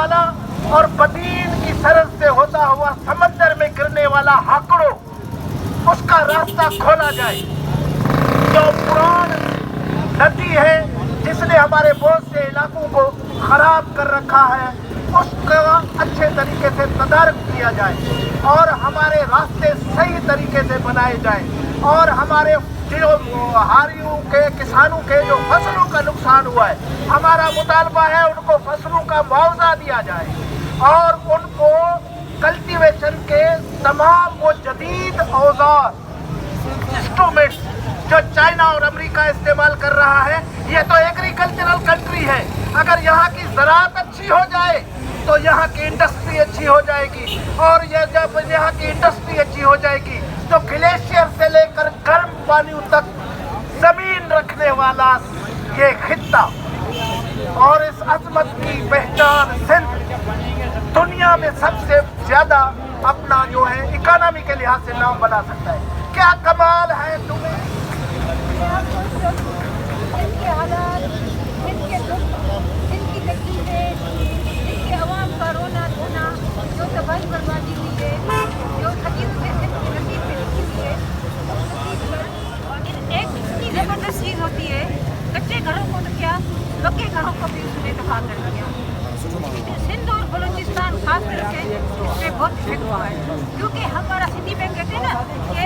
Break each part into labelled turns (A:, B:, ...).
A: والا اور بدین کی سرحد سے ہوتا ہوا سمندر میں گرنے والا ہاکڑو، اس کا راستہ کھولا جائے۔ جو پران ندی ہے جس نے ہمارے بہت سے علاقوں کو خراب کر رکھا ہے، اس کا اچھے طریقے سے تدارک کیا جائے اور ہمارے راستے صحیح طریقے سے بنائے جائیں، اور ہمارے جو ہاریوں کے کسانوں کے جو فصلوں کا نقصان ہوا ہے، ہمارا مطالبہ ہے ان کو فصلوں کا معاوضہ دیا جائے، اور ان کو کلٹیویشن کے تمام وہ جدید اوزار انسٹرومنٹس جو چائنا اور امریکہ استعمال کر رہا ہے، یہ تو ایگریکلچرل کنٹری ہے، اگر یہاں کی زراعت اچھی ہو جائے تو یہاں کی انڈسٹری اچھی ہو جائے گی، اور یہ جب یہاں کی انڈسٹری اچھی ہو جائے گی تو گلیشیئر سے لے کر گرم پانیوں تک زمین رکھنے والا یہ خطہ اور اس عظمت کی پہچان سندھ دنیا میں سب سے زیادہ اپنا جو ہے اکانومی کے لحاظ سے نام بنا سکتا ہے۔ کیا کمال ہے تمہیں!
B: ان کے حالات، ان کے دکھ، ان کی تکلیفیں، ان کے عوام کا رونا دھونا، جو تباہی بربادی ہوئی ہے، جو حقیقت سے ان کی نصیب میں لکھی ہوئی ہے، نصیب پر ایک اتنی زبردست چیز ہوتی ہے، کچے گھروں کو تو کیا، پکے گھروں کو بھی اس نے دفاع کر دیا۔ سندھ اور بلوچستان خاص کر کے اس پہ بہت افیکٹ ہوا ہے، کیونکہ ہمارا سندھی میں کہتے ہیں نا کہ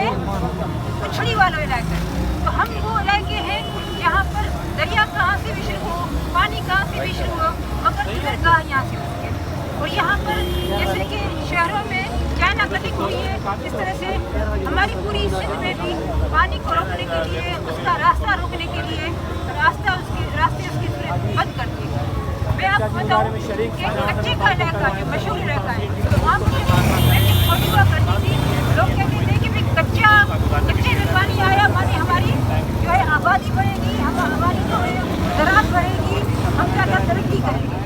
B: پچھڑی والا علاقہ ہے، تو ہم وہ علاقے ہیں جہاں پر دریا کہاں سے بھی شروع ہو، پانی کہاں سے بھی شروع ہو، مگر ادھر گاہ یہاں سے اٹھ کے، اور یہاں پر جیسے کہ شہروں میں چائنا کٹنگ ہوئی ہے، اس طرح سے ہماری پوری سندھ میں بھی پانی کو روکنے کے لیے، اس کا راستہ روکنے کے لیے راستے اس کی صورت بند کر دی۔ میں آپ کو بتاؤں کہ کچے کا علاقہ جو مشہور علاقہ ہے، وہاں میں جب چھوٹی ہوا کرتی تھی، لوگ کہتے تھے کہ کچے میں پانی آیا مانے ہماری جو ہے آبادی بڑھے گی، ہماری جو ہے زراعت بڑھے گی، ہم زیادہ ترقی کریں گے۔